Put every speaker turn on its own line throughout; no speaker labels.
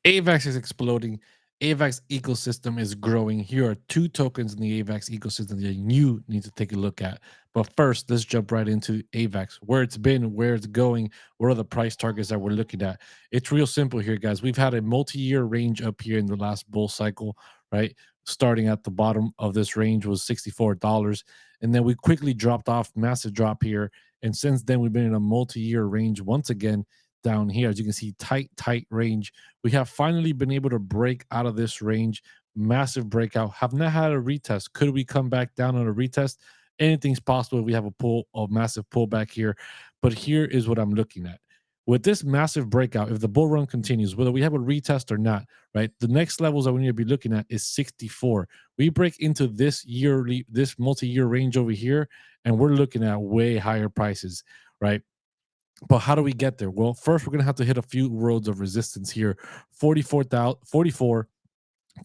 AVAX is exploding. AVAX ecosystem is growing. Here are two tokens in the AVAX ecosystem that you need to take a look at. But first, let's jump right into AVAX, where it's been, where it's going, what are the price targets that we're looking at. It's real simple here, guys. We've had a multi-year range up here in the last bull cycle, right? Starting at the bottom of this range was $64. And then we quickly dropped off, massive drop here. And since then, we've been in a multi-year range once again down here. As you can see, tight range. We have finally been able to break out of this range. Massive breakout. Have not had a retest. Could we come back down on a retest? Anything's possible if we have a massive pullback here. But here is what I'm looking at. With this massive breakout, if the bull run continues, whether we have a retest or not, right? The next levels that we need to be looking at is 64. We break into this multi-year range over here, and we're looking at way higher prices, right? But how do we get there? Well, first we're gonna have to hit a few roads of resistance here. 44,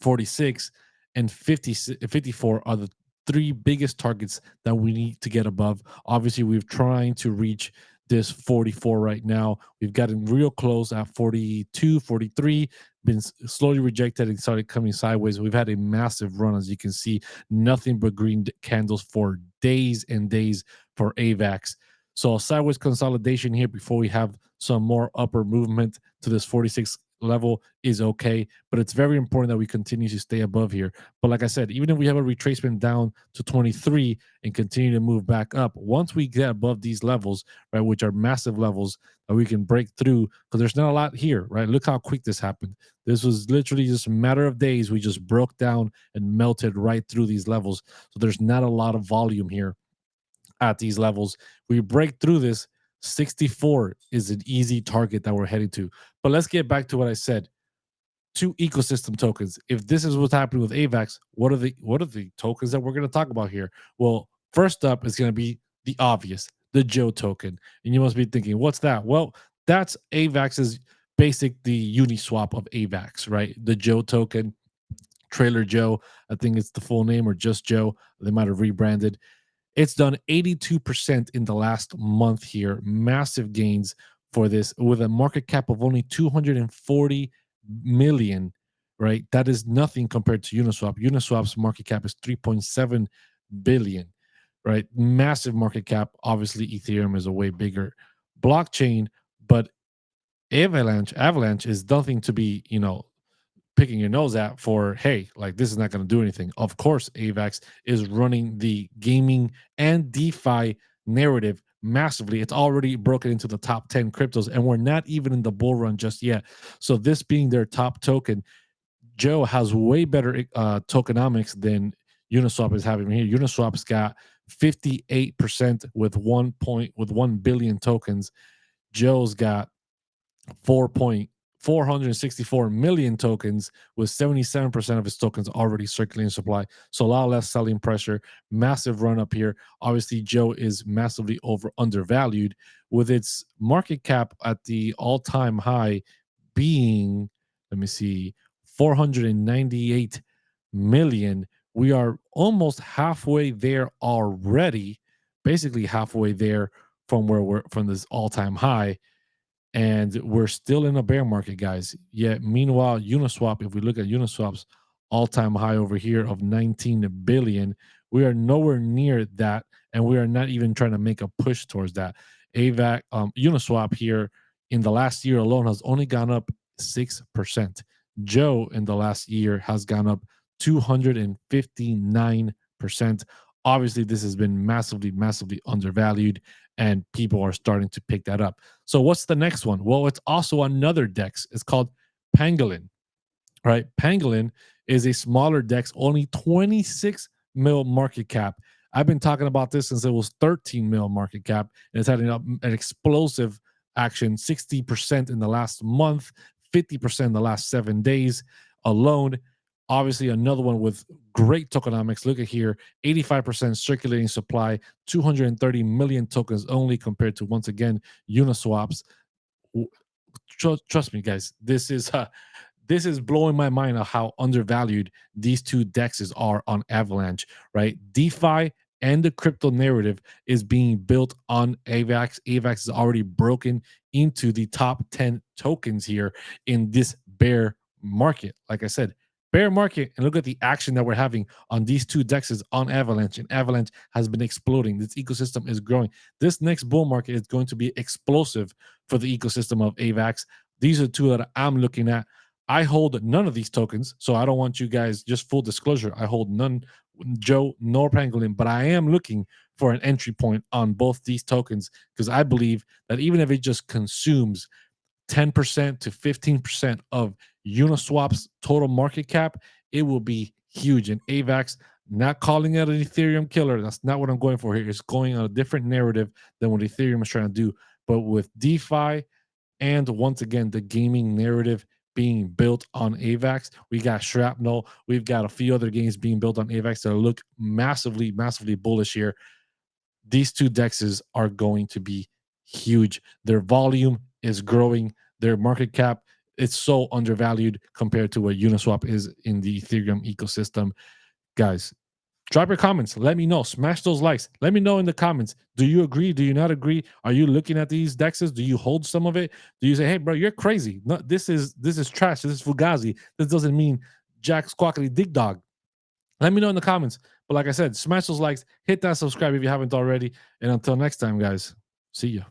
46, and 54 are the three biggest targets that we need to get above. Obviously, we're trying to reach this 44 right now. We've gotten real close at 42, 43, been slowly rejected and started coming sideways. We've had a massive run, as you can see, nothing but green candles for days and days for AVAX. So a sideways consolidation here before we have some more upper movement to this 46 level is okay, but it's very important that we continue to stay above here. But like I said, even if we have a retracement down to 23 and continue to move back up, once we get above these levels, right, which are massive levels that we can break through, because there's not a lot here, right? Look how quick this happened. This was literally just a matter of days. We just broke down and melted right through these levels. So there's not a lot of volume here at these levels. We break through this, 64 is an easy target that we're heading to. But let's get back to what I said. Two ecosystem tokens. If this is what's happening with AVAX, what are the tokens that we're going to talk about here? Well, first up is going to be the obvious, the Joe token. And you must be thinking, what's that? Well, that's AVAX's basic the Uniswap of AVAX, right? The Joe token, Trailer Joe, I think it's the full name, or just Joe. They might have rebranded. It's done 82% in the last month here. Massive gains for this with a market cap of only 240 million, right? That is nothing compared to Uniswap. Uniswap's market cap is 3.7 billion, right? Massive market cap. Obviously, Ethereum is a way bigger blockchain, but Avalanche is nothing to be, picking your nose at for, hey, like this is not going to do anything. Of course, AVAX is running the gaming and DeFi narrative massively. It's already broken into the top 10 cryptos, and we're not even in the bull run just yet. So, this being their top token, Joe has way better tokenomics than Uniswap is having here. Uniswap's got 58% with 1 billion tokens. Joe's got 464 million tokens with 77% of its tokens already circulating supply. So a lot less selling pressure, massive run up here. Obviously, Joe is massively undervalued with its market cap at the all-time high being, let me see, 498 million. We are almost halfway there already, basically halfway there from where we're from this all-time high, and we're still in a bear market, guys. Yet, meanwhile, Uniswap, if we look at Uniswap's all-time high over here of 19 billion, we are nowhere near that, and we are not even trying to make a push towards that. Uniswap here in the last year alone has only gone up 6%. Joe in the last year has gone up 259%. Obviously, this has been massively undervalued, and people are starting to pick that up. So what's the next one? Well, it's also another DEX. It's called Pangolin, right? Pangolin is a smaller DEX, only 26 mil market cap. I've been talking about this since it was 13 mil market cap, and it's had an explosive action, 60% in the last month, 50% in the last 7 days alone. Obviously, another one with great tokenomics. Look at here, 85% circulating supply, 230 million tokens only compared to, once again, Uniswap's. Trust me, guys, this is blowing my mind of how undervalued these two dexes are on Avalanche, right? DeFi and the crypto narrative is being built on AVAX. AVAX is already broken into the top 10 tokens here in this bear market. Like I said, bear market, and look at the action that we're having on these two dexes on Avalanche. And Avalanche has been exploding. This ecosystem is growing. This next bull market is going to be explosive for the ecosystem of AVAX. These are two that I'm looking at. I hold none of these tokens, so I don't want you guys, just full disclosure, I hold none, Joe nor Pangolin, but I am looking for an entry point on both these tokens because I believe that even if it just consumes 10% to 15% of Uniswap's total market cap, it will be huge. And AVAX, not calling it an Ethereum killer, that's not what I'm going for here. It's going on a different narrative than what Ethereum is trying to do. But with DeFi, and once again, the gaming narrative being built on AVAX. We got Shrapnel. We've got a few other games being built on AVAX that look massively, massively bullish here. These two dexes are going to be huge. Their volume is growing. Their market cap, it's so undervalued compared to what Uniswap is in the Ethereum ecosystem. Guys, drop your comments. Let me know. Smash those likes. Let me know in the comments. Do you agree? Do you not agree? Are you looking at these dexes? Do you hold some of it? Do you say, "Hey, bro, you're crazy. No, this is trash. This is fugazi. This doesn't mean jack squawkly dig dog." Let me know in the comments. But like I said, smash those likes, hit that subscribe if you haven't already. And until next time, guys, see ya.